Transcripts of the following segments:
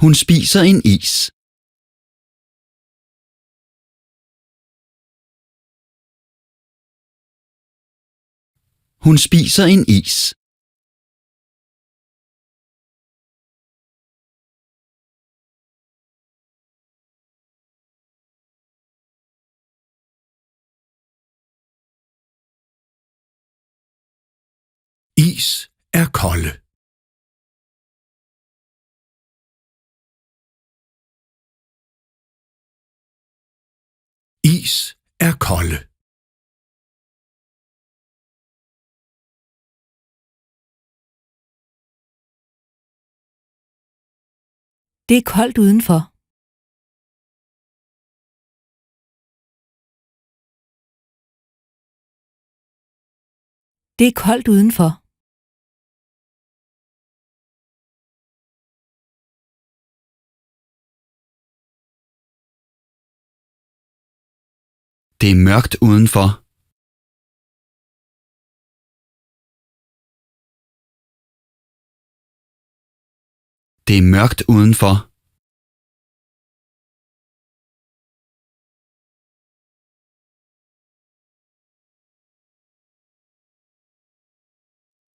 Hun spiser en is. Hun spiser en is. Is er kolde. Is er kolde. Det er koldt udenfor. Det er koldt udenfor. Det er mørkt udenfor. Det er mørkt udenfor.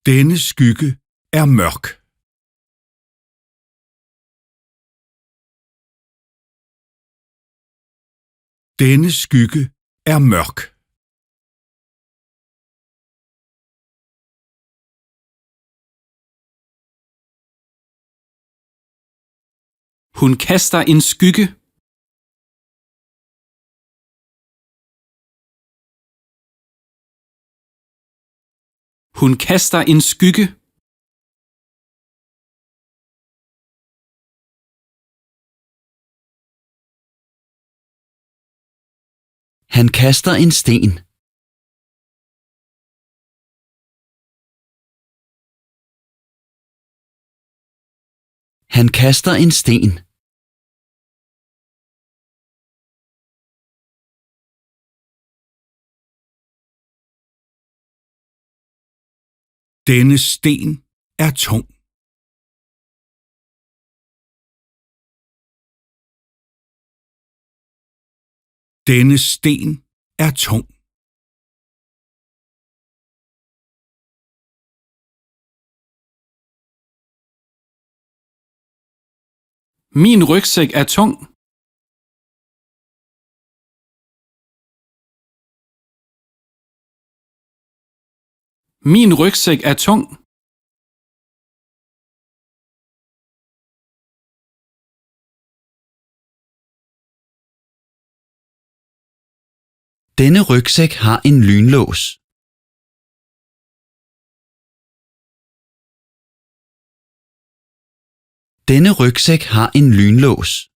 Denne skygge er mørk. Denne skygge er mørk. Hun kaster en skygge. Hun kaster en skygge. Han kaster en sten. Han kaster en sten. Denne sten er tung. Denne sten er tung. Min rygsæk er tung. Min rygsæk er tung. Denne rygsæk har en lynlås. Denne rygsæk har en lynlås.